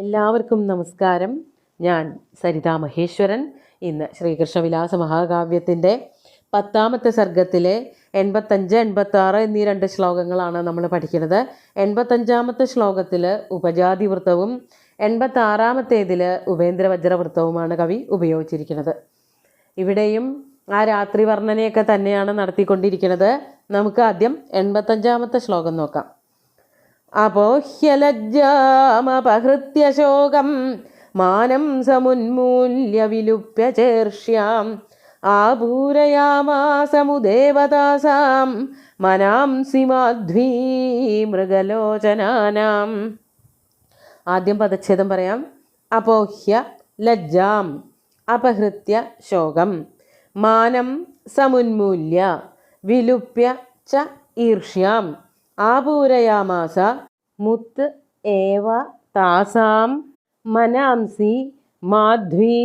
എല്ലാവർക്കും നമസ്കാരം. ഞാൻ സരിതാ മഹേശ്വരൻ. ഇന്ന് ശ്രീകൃഷ്ണവിലാസ മഹാകാവ്യത്തിൻ്റെ 10ാമത്തെ സർഗത്തിലെ 85, 86 എന്നീ 2 ശ്ലോകങ്ങളാണ് നമ്മൾ പഠിക്കുന്നത്. 85ാമത്തെ ശ്ലോകത്തിൽ ഉപജാതി വൃത്തവും 86ാമത്തേതിൽ ഉപേന്ദ്രവജ്രവൃത്തവുമാണ് കവി ഉപയോഗിച്ചിരിക്കുന്നത്. ഇവിടെയും ആ രാത്രി വർണ്ണനയൊക്കെ തന്നെയാണ് നടത്തിക്കൊണ്ടിരിക്കുന്നത്. നമുക്ക് ആദ്യം 85ാമത്തെ ശ്ലോകം നോക്കാം. അപോഹ്യലജ്ജാമപഹൃത്യ ശോകം മാനം സമുന്മൂല്യ വിലുപ്യ ചേർഷ്യാം ആപൂരയാമാസമുദേവതാസാം മനാംസി മാധ്വീ മൃഗലോചനാനാം. ആദ്യം പദച്ഛേദം പറയാം. അപോഹ്യ ലജ്ജാം അപഹൃത്യ ശോകം മാനം സമുന്മൂല്യ വിലുപ്യ ച ഈർഷ്യാം ആപൂരയാമാസ മുത്ത് ഏവ താസാം മനാംസി മാധ്വി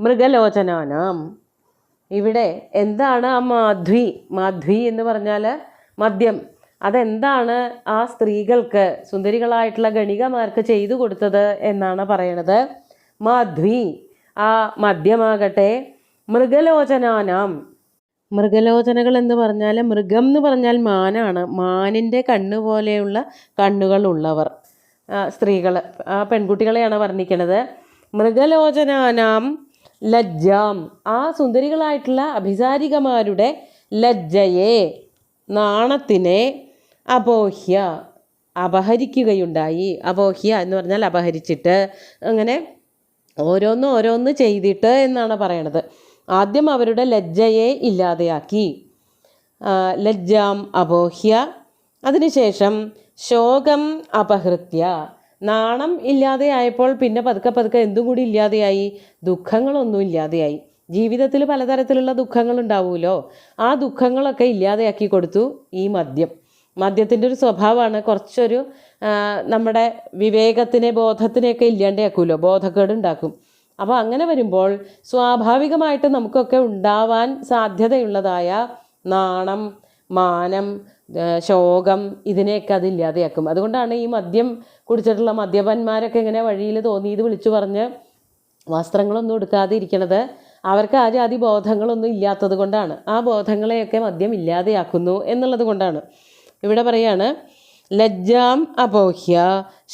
മൃഗലോചനാനാം. ഇവിടെ എന്താണ് ആ മാധ്വി? മാധ്വി എന്ന് പറഞ്ഞാൽ മദ്യം. അതെന്താണ് ആ സ്ത്രീകൾക്ക്, സുന്ദരികളായിട്ടുള്ള ഗണികമാർക്ക് ചെയ്തു കൊടുത്തത് എന്നാണ് പറയണത്. മാധ്വി, ആ മദ്യമാകട്ടെ മൃഗലോചനാനാം. മൃഗലോചനകൾ എന്ന് പറഞ്ഞാൽ, മൃഗം എന്ന് പറഞ്ഞാൽ മാനാണ്. മാനിൻ്റെ കണ്ണ് പോലെയുള്ള കണ്ണുകളുള്ളവർ സ്ത്രീകൾ, പെൺകുട്ടികളെയാണ് വർണ്ണിക്കുന്നത്. മൃഗലോചനാനാം ലജ്ജാം, ആ സുന്ദരികളായിട്ടുള്ള അഭിസാരികമാരുടെ ലജ്ജയെ, നാണത്തിനെ, അപോഹ്യ അപഹരിക്കുകയുണ്ടായി. അപോഹ്യ എന്ന് പറഞ്ഞാൽ അപഹരിച്ചിട്ട്, അങ്ങനെ ഓരോന്ന് ചെയ്തിട്ട് എന്നാണ് പറയണത്. ആദ്യം അവരുടെ ലജ്ജയെ ഇല്ലാതെയാക്കി, ലജ്ജാം അപോഹ്യ. അതിനുശേഷം ശോകം അപഹൃത്യ, നാണം ഇല്ലാതെയായപ്പോൾ പിന്നെ പതുക്കെ എന്തും കൂടി ഇല്ലാതെയായി? ദുഃഖങ്ങളൊന്നും ഇല്ലാതെയായി. ജീവിതത്തിൽ പലതരത്തിലുള്ള ദുഃഖങ്ങളുണ്ടാവുമല്ലോ, ആ ദുഃഖങ്ങളൊക്കെ ഇല്ലാതെയാക്കി കൊടുത്തു ഈ മദ്യം. മദ്യത്തിൻ്റെ ഒരു സ്വഭാവമാണ് കുറച്ചൊരു നമ്മുടെ വിവേകത്തിനെ, ബോധത്തിനെയൊക്കെ ഇല്ലാണ്ടാക്കുമല്ലോ, ബോധക്കേട് ഉണ്ടാക്കും. അപ്പോൾ അങ്ങനെ വരുമ്പോൾ സ്വാഭാവികമായിട്ട് നമുക്കൊക്കെ ഉണ്ടാവാൻ സാധ്യതയുള്ളതായ നാണം, മാനം, ശോകം, ഇതിനെയൊക്കെ അത് ഇല്ലാതെയാക്കും. അതുകൊണ്ടാണ് ഈ മദ്യം കുടിച്ചിട്ടുള്ള മദ്യപന്മാരൊക്കെ ഇങ്ങനെ വഴിയിൽ തോന്നിയത് വിളിച്ചു പറഞ്ഞ് വസ്ത്രങ്ങളൊന്നും എടുക്കാതെ ഇരിക്കണത്. അവർക്ക് ആ ജാതി ബോധങ്ങളൊന്നും ഇല്ലാത്തത് കൊണ്ടാണ്. ആ ബോധങ്ങളെയൊക്കെ മദ്യം ഇല്ലാതെയാക്കുന്നു എന്നുള്ളത് കൊണ്ടാണ്. ഇവിടെ പറയാണ്, ലജ്ജാം അപോഹ്യ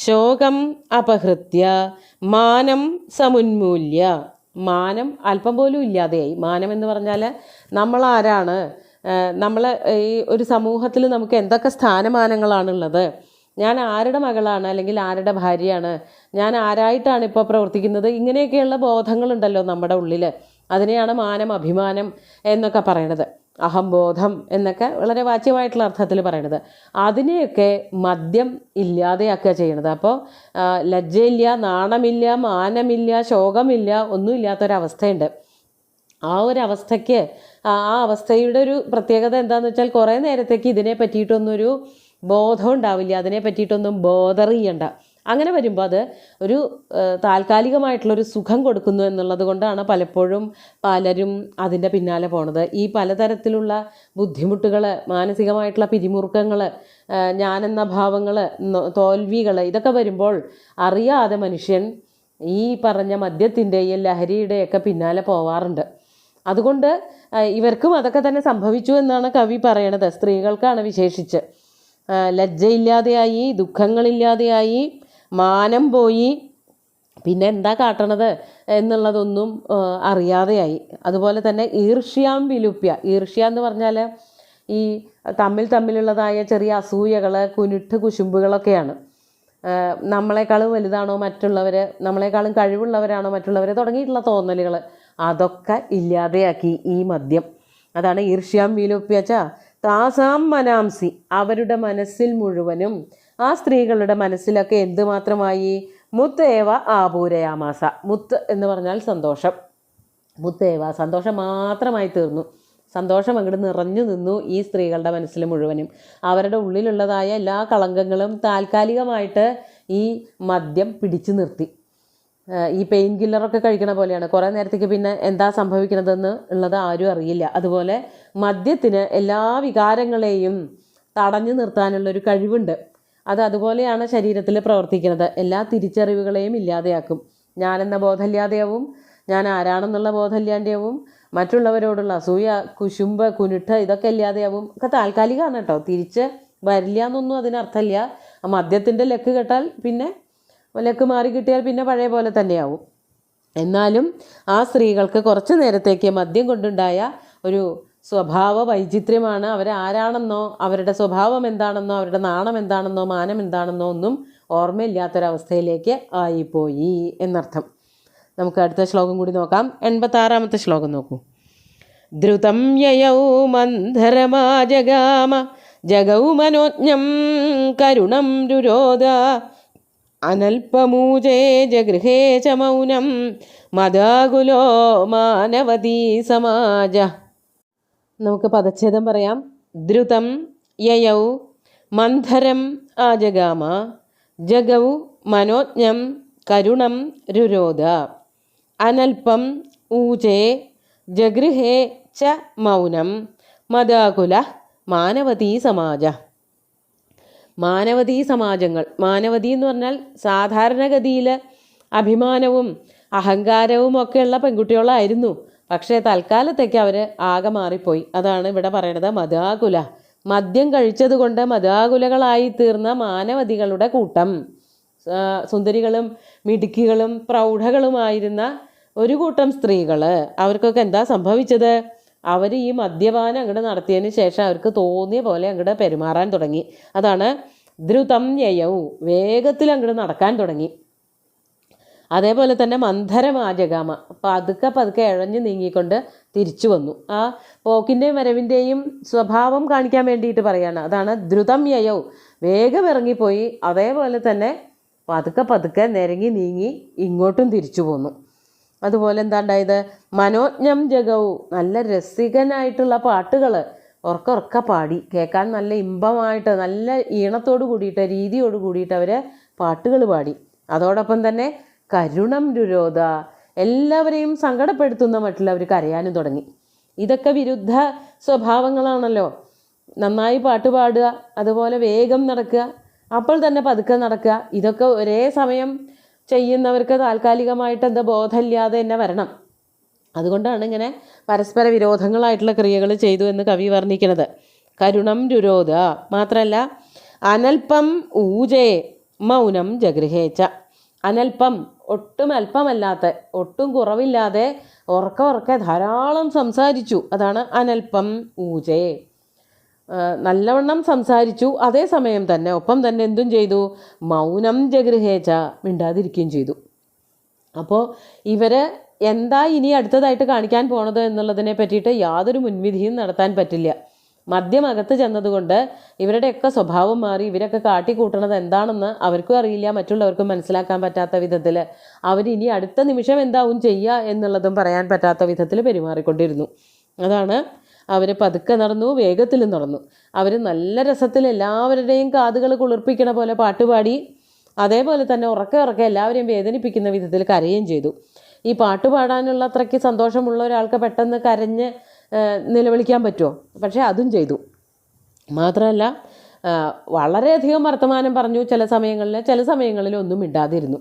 ശോകം അപഹൃത്യ മാനം സമുന്മൂല്യ. മാനം അല്പം പോലും ഇല്ലാതെയായി. മാനം എന്ന് പറഞ്ഞാൽ നമ്മളാരാണ്, നമ്മൾ ഈ ഒരു സമൂഹത്തിൽ നമുക്ക് എന്തൊക്കെ സ്ഥാനമാനങ്ങളാണുള്ളത്, ഞാൻ ആരുടെ മകളാണ് അല്ലെങ്കിൽ ആരുടെ ഭാര്യയാണ്, ഞാൻ ആരായിട്ടാണ് ഇപ്പോൾ പ്രവർത്തിക്കുന്നത്, ഇങ്ങനെയൊക്കെയുള്ള ബോധങ്ങളുണ്ടല്ലോ നമ്മുടെ ഉള്ളിൽ. അതിനെയാണ് മാനം, അഭിമാനം എന്നൊക്കെ പറയണത്. അഹംബോധം എന്നൊക്കെ വളരെ വാച്യമായിട്ടുള്ള അർത്ഥത്തിൽ പറയണത്. അതിനെയൊക്കെ മദ്യം ഇല്ലാതെയാക്കുക ചെയ്യണത്. അപ്പോൾ ലജ്ജയില്ല, നാണമില്ല, മാനമില്ല, ശോകമില്ല, ഒന്നുമില്ലാത്തൊരവസ്ഥയുണ്ട്. ആ ഒരു അവസ്ഥയ്ക്ക്, ആ അവസ്ഥയുടെ ഒരു പ്രത്യേകത എന്താണെന്ന് വെച്ചാൽ, കുറേ നേരത്തേക്ക് ഇതിനെ പറ്റിയിട്ടൊന്നൊരു ബോധം ഉണ്ടാവില്ല, അതിനെ പറ്റിയിട്ടൊന്നും ബോധർ ചെയ്യണ്ട. അങ്ങനെ വരുമ്പോൾ അത് ഒരു താൽക്കാലികമായിട്ടുള്ളൊരു സുഖം കൊടുക്കുന്നു എന്നുള്ളത് കൊണ്ടാണ് പലപ്പോഴും പലരും അതിൻ്റെ പിന്നാലെ പോണത്. ഈ പലതരത്തിലുള്ള ബുദ്ധിമുട്ടുകൾ, മാനസികമായിട്ടുള്ള പിരിമുറുക്കങ്ങൾ, ഞാനെന്ന ഭാവങ്ങൾ, തോൽവികൾ, ഇതൊക്കെ വരുമ്പോൾ അറിയാതെ മനുഷ്യൻ ഈ പറഞ്ഞ മദ്യത്തിൻ്റെയും ലഹരിയുടെയൊക്കെ പിന്നാലെ പോവാറുണ്ട്. അതുകൊണ്ട് ഇവർക്കും അതൊക്കെ തന്നെ സംഭവിച്ചു എന്നാണ് കവി പറയണത്. സ്ത്രീകൾക്കാണ് വിശേഷിച്ച്. ലജ്ജയില്ലാതെയായി, ദുഃഖങ്ങളില്ലാതെയായി, മാനം പോയി, പിന്നെ എന്താ കാട്ടണത് എന്നുള്ളതൊന്നും അറിയാതെയായി. അതുപോലെ തന്നെ ഈർഷ്യാം വിലുപ്യ. ഈർഷ്യ എന്ന് പറഞ്ഞാൽ ഈ തമ്മിലുള്ളതായ ചെറിയ അസൂയകൾ, കുശുമ്പുകളൊക്കെയാണ്. നമ്മളെക്കാളും വലുതാണോ മറ്റുള്ളവർ, നമ്മളെക്കാളും കഴിവുള്ളവരാണോ മറ്റുള്ളവർ, തുടങ്ങിയിട്ടുള്ള തോന്നലുകൾ, അതൊക്കെ ഇല്ലാതെയാക്കി ഈ മദ്യം. അതാണ് ഈർഷ്യാം വിലുപ്യച്ച താസാം മനാംസി. അവരുടെ മനസ്സിൽ മുഴുവനും, ആ സ്ത്രീകളുടെ മനസ്സിലൊക്കെ എന്തുമാത്രമായി? മുത്തേവ ആപൂരയാമാസ. മുത്ത് എന്ന് പറഞ്ഞാൽ സന്തോഷം. മുത്തേവ, സന്തോഷം മാത്രമായി തീർന്നു. സന്തോഷം അങ്ങോട്ട് നിറഞ്ഞു നിന്നു ഈ സ്ത്രീകളുടെ മനസ്സിൽ മുഴുവനും. അവരുടെ ഉള്ളിലുള്ളതായ എല്ലാ കളങ്കങ്ങളും താൽക്കാലികമായിട്ട് ഈ മദ്യം പിടിച്ചു നിർത്തി. ഈ പെയിൻ കില്ലറൊക്കെ കഴിക്കണ പോലെയാണ്. കുറേ നേരത്തേക്ക് പിന്നെ എന്താ സംഭവിക്കണതെന്ന് ഉള്ളത് ആരും അറിയില്ല. അതുപോലെ മദ്യത്തിന് എല്ലാ വികാരങ്ങളെയും തടഞ്ഞു നിർത്താനുള്ളൊരു കഴിവുണ്ട്. അത് അതുപോലെയാണ് ശരീരത്തിൽ പ്രവർത്തിക്കുന്നത്. എല്ലാ തിരിച്ചറിവുകളെയും ഇല്ലാതെയാക്കും. ഞാനെന്ന ബോധമില്ലാതെയാവും, ഞാൻ ആരാണെന്നുള്ള ബോധമില്ലാതെയാവും, മറ്റുള്ളവരോടുള്ള അസൂയ, കുശുമ്പ്, കുനിട്ട് ഇതൊക്കെ ഇല്ലാതെയാവും. ഒക്കെ താൽക്കാലികമാണ് കേട്ടോ, തിരിച്ച് വരില്ല എന്നൊന്നും അതിനർത്ഥമില്ല. മദ്യത്തിൻ്റെ ലക്ക് കെട്ടാൽ പിന്നെ ലക്ക് മാറി കിട്ടിയാൽ പിന്നെ പഴയ പോലെ തന്നെയാവും. എന്നാലും ആ സ്ത്രീകൾക്ക് കുറച്ച് നേരത്തേക്ക് മദ്യം കൊണ്ടുണ്ടായ ഒരു സ്വഭാവ വൈചിത്ര്യമാണ്. അവരാരാണെന്നോ അവരുടെ സ്വഭാവം എന്താണെന്നോ അവരുടെ നാണം എന്താണെന്നോ മാനം എന്താണെന്നോ ഒന്നും ഓർമ്മയില്ലാത്തൊരവസ്ഥയിലേക്ക് ആയിപ്പോയി എന്നർത്ഥം. നമുക്ക് അടുത്ത ശ്ലോകം കൂടി നോക്കാം. 86-ാമത്തെ ശ്ലോകം നോക്കൂ. ദ്രുതം യയൗ മന്ധരമാജഗാമ ജഗൗ മനോജ്ഞം കരുണം രുരോധ അനൽപമൂജേ ജഗൃഹേ ച മൗനം മദാകുലോ മാനവതീ സമാജ. നമുക്ക് പദച്ഛേദം പറയാം. ദ്രുതം യയൗ മന്ധരം ആജഗാമ ജഗൗ മനോജ്ഞം കരുണം രുരോധ അനൽപം ഊചേ ജഗൃഹേ ച മൗനം മദാകുല മാനവതീ സമാജ. മാനവതീ സമാജങ്ങൾ, മാനവതീ എന്ന് പറഞ്ഞാൽ സാധാരണഗതിയിൽ അഭിമാനവും അഹങ്കാരവും ഒക്കെയുള്ള പെൺകുട്ടികളായിരുന്നു. പക്ഷേ തൽക്കാലത്തേക്ക് അവർ ആകെ മാറിപ്പോയി. അതാണ് ഇവിടെ പറയണത്. മദാകുല, മദ്യം കഴിച്ചത് കൊണ്ട് മദാകുലകളായി തീർന്ന മാനവതികളുടെ കൂട്ടം. സുന്ദരികളും മിടുക്കികളും പ്രൗഢകളുമായിരുന്ന ഒരു കൂട്ടം സ്ത്രീകൾ, അവർക്കൊക്കെ എന്താ സംഭവിച്ചത്? അവർ ഈ മദ്യപാനം അങ്ങോട്ട് നടത്തിയതിന് ശേഷം അവർക്ക് തോന്നിയ പോലെ അങ്ങോട്ട് പെരുമാറാൻ തുടങ്ങി. അതാണ് ദ്രുതം യയൗ, വേഗത്തിൽ അങ്ങോട്ട് നടക്കാൻ തുടങ്ങി. അതേപോലെ തന്നെ മന്ധരമാജഗാമ, പതുക്കെ പതുക്കെ ഇഴഞ്ഞു നീങ്ങിക്കൊണ്ട് തിരിച്ചു വന്നു. ആ പോക്കിൻ്റെയും വരവിൻ്റെയും സ്വഭാവം കാണിക്കാൻ വേണ്ടിയിട്ട് പറയാണ്. അതാണ് ദ്രുതം യയൗ, വേഗം ഇറങ്ങിപ്പോയി. അതേപോലെ തന്നെ പതുക്കെ പതുക്കെ നിരങ്ങി നീങ്ങി ഇങ്ങോട്ടും തിരിച്ചു പോന്നു. അതുപോലെ എന്താ ഉണ്ടായത്? മനോജ്ഞം ജഗൗ, നല്ല രസികനായിട്ടുള്ള പാട്ടുകൾ ഉറക്ക പാടി, കേൾക്കാൻ നല്ല ഇമ്പമായിട്ട് നല്ല ഈണത്തോട് കൂടിയിട്ട് രീതിയോട് കൂടിയിട്ട് അവർ പാട്ടുകൾ പാടി. അതോടൊപ്പം തന്നെ കരുണം രുരോധ, എല്ലാവരെയും സങ്കടപ്പെടുത്തുന്ന മട്ടിൽ അവർ കരയാനും തുടങ്ങി. ഇതൊക്കെ വിരുദ്ധ സ്വഭാവങ്ങളാണല്ലോ. നന്നായി പാട്ട് പാടുക, അതുപോലെ വേഗം നടക്കുക, അപ്പോൾ തന്നെ പതുക്കെ നടക്കുക, ഇതൊക്കെ ഒരേ സമയം ചെയ്യുന്നവർക്ക് താൽക്കാലികമായിട്ട് എന്താ ബോധമില്ലാതെ തന്നെ വരണം. അതുകൊണ്ടാണ് ഇങ്ങനെ പരസ്പര വിരോധങ്ങളായിട്ടുള്ള ക്രിയകൾ ചെയ്തു എന്ന് കവി വർണ്ണിക്കുന്നത്. കരുണം രുരോധ മാത്രമല്ല, അനൽപം ഊജേ മൗനം ജഗൃഹേച്ച. അനൽപം, ഒട്ടും അല്പമല്ലാത്ത, ഒട്ടും കുറവില്ലാതെ ഉറക്കെ ധാരാളം സംസാരിച്ചു. അതാണ് അനൽപം ഊജേ, നല്ലവണ്ണം സംസാരിച്ചു. അതേസമയം തന്നെ ഒപ്പം തന്നെ എന്തും ചെയ്തു? മൗനം ജഗൃഹേച്ച, മിണ്ടാതിരിക്കുകയും ചെയ്തു. അപ്പോൾ ഇവർ എന്താ ഇനി അടുത്തതായിട്ട് കാണിക്കാൻ പോണത് എന്നുള്ളതിനെ പറ്റിയിട്ട് യാതൊരു മുൻവിധിയും നടത്താൻ പറ്റില്ല. മദ്യമകത്ത് ചെന്നതുകൊണ്ട് ഇവരുടെയൊക്കെ സ്വഭാവം മാറി. ഇവരൊക്കെ കാട്ടിക്കൂട്ടണത് എന്താണെന്ന് അവർക്കും അറിയില്ല, മറ്റുള്ളവർക്കും മനസ്സിലാക്കാൻ പറ്റാത്ത വിധത്തിൽ അവരിനി അടുത്ത നിമിഷം എന്താവും ചെയ്യുക എന്നുള്ളതും പറയാൻ പറ്റാത്ത വിധത്തിൽ പെരുമാറിക്കൊണ്ടിരുന്നു. അതാണ് അവർ പതുക്കെ നടന്നു, വേഗത്തിലും നടന്നു. അവർ നല്ല രസത്തിൽ എല്ലാവരുടെയും കാതുകൾ കുളിർപ്പിക്കണ പോലെ പാട്ടുപാടി, അതേപോലെ തന്നെ ഉറക്കെ എല്ലാവരെയും വേദനിപ്പിക്കുന്ന വിധത്തിൽ കരയുകയും ചെയ്തു. ഈ പാട്ട് പാടാനുള്ള അത്രയ്ക്ക് സന്തോഷമുള്ള ഒരാൾക്ക് പെട്ടെന്ന് കരഞ്ഞ് നിലവിളിക്കാൻ പറ്റുമോ? പക്ഷേ അതും ചെയ്തു. മാത്രമല്ല വളരെയധികം വർത്തമാനം പറഞ്ഞു. ചില സമയങ്ങളിൽ ഒന്നും മിണ്ടാതിരുന്നു.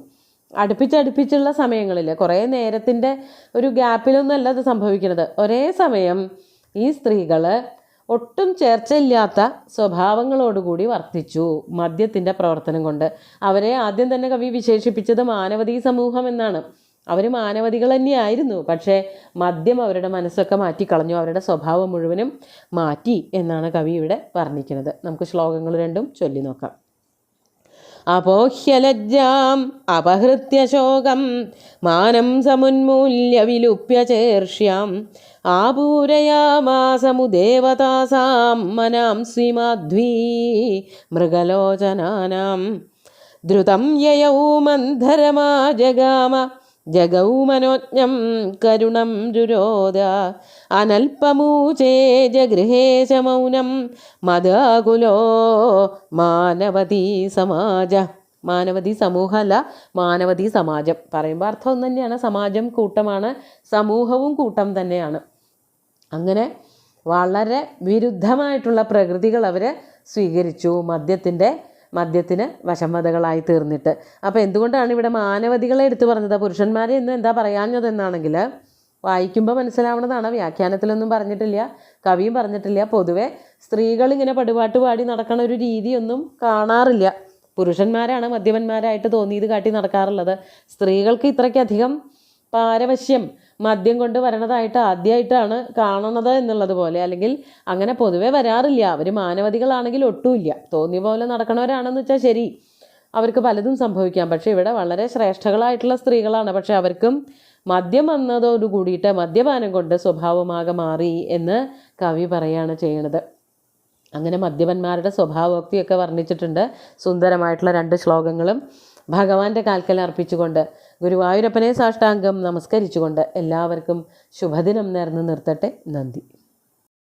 അടുപ്പിച്ചുള്ള സമയങ്ങളിൽ കുറേ നേരത്തിൻ്റെ ഒരു ഗ്യാപ്പിലൊന്നുമല്ല അത് സംഭവിക്കുന്നത്. ഒരേ സമയം ഈ സ്ത്രീകൾ ഒട്ടും ചേർച്ചയില്ലാത്ത സ്വഭാവങ്ങളോടുകൂടി വർത്തിച്ചു മദ്യത്തിൻ്റെ പ്രവർത്തനം കൊണ്ട്. അവരെ ആദ്യം തന്നെ കവി വിശേഷിപ്പിച്ചത് മാനവതീ സമൂഹം എന്നാണ്. അവർ മാനവതികൾ തന്നെയായിരുന്നു. പക്ഷേ മദ്യം അവരുടെ മനസ്സൊക്കെ മാറ്റിക്കളഞ്ഞു, അവരുടെ സ്വഭാവം മുഴുവനും മാറ്റി എന്നാണ് കവി ഇവിടെ വർണ്ണിക്കുന്നത്. നമുക്ക് ശ്ലോകങ്ങൾ രണ്ടും ചൊല്ലി നോക്കാം. അപോഹ്യലജ്ജാം അപഹൃത്യ ശോകം മാനം സമുന്മൂല്യ വിലുപ്യ ചേർഷ്യാം ആപൂരയാമാസമുദേവതാസാം മനാംസി മാധ്വീ മൃഗലോചനാനാം. ദ്രുതം യയൗ മന്ധരമാജഗാമ ജഗൗ മനോജ്ഞം കരുണം രുരോധ അനൽപമൂചേ ജഗൃഹേ ച മൗനം മദാകുലോ മാനവതീ സമാജ. മാനവതീ സമൂഹമല്ല, മാനവതീ സമാജം. പറയുമ്പോൾ അർത്ഥം ഒന്ന് തന്നെയാണ്. സമാജം കൂട്ടമാണ്, സമൂഹവും കൂട്ടം തന്നെയാണ്. അങ്ങനെ വളരെ വിരുദ്ധമായിട്ടുള്ള പ്രകൃതികൾ അവർ സ്വീകരിച്ചു. മദ്യത്തിൻ്റെ മദ്യത്തിന് വശംവദകളായി തീർന്നിട്ട്. അപ്പോൾ എന്തുകൊണ്ടാണ് ഇവിടെ മാനവതികളെ എടുത്തു പറഞ്ഞത്? പുരുഷന്മാരെ ഇന്ന് എന്താ പറയാഞ്ഞതെന്നാണെങ്കിൽ വായിക്കുമ്പോൾ മനസ്സിലാവുന്നതാണ്, വ്യാഖ്യാനത്തിലൊന്നും പറഞ്ഞിട്ടില്ല, കവിയും പറഞ്ഞിട്ടില്ല. പൊതുവെ സ്ത്രീകൾ ഇങ്ങനെ പടുപാട്ട് പാടി നടക്കണ ഒരു രീതിയൊന്നും കാണാറില്ല. പുരുഷന്മാരാണ് മദ്യപന്മാരായിട്ട് തോന്നിയത് കാട്ടി നടക്കാറുള്ളത്. സ്ത്രീകൾക്ക് ഇത്രയ്ക്കധികം പാരവശ്യം മദ്യം കൊണ്ട് വരണതായിട്ട് ആദ്യമായിട്ടാണ് കാണണത് എന്നുള്ളത് പോലെ, അല്ലെങ്കിൽ അങ്ങനെ പൊതുവെ വരാറില്ല. അവർ മാനവതികളാണെങ്കിൽ ഒട്ടുമില്ല, തോന്നിയ പോലെ നടക്കണവരാണെന്ന് വെച്ചാൽ ശരി, അവർക്ക് പലതും സംഭവിക്കാം. പക്ഷേ ഇവിടെ വളരെ ശ്രേഷ്ഠകളായിട്ടുള്ള സ്ത്രീകളാണ്. പക്ഷെ അവർക്കും മദ്യം വന്നതോടു കൂടിയിട്ട് മദ്യപാനം കൊണ്ട് സ്വഭാവമാകെ മാറി എന്ന് കവി പറയുകയാണ് ചെയ്യണത്. അങ്ങനെ മദ്യപന്മാരുടെ സ്വഭാവോക്തിയൊക്കെ വർണ്ണിച്ചിട്ടുണ്ട്. സുന്ദരമായിട്ടുള്ള 2 ശ്ലോകങ്ങളും ഭഗവാന്റെ കാൽക്കൽ അർപ്പിച്ചുകൊണ്ട് ഗുരുവായൂരപ്പനെ സാഷ്ടാംഗം നമസ്കരിച്ചുകൊണ്ട് എല്ലാവർക്കും ശുഭദിനം നേർന്ന് നിർത്തട്ടെ. നന്ദി.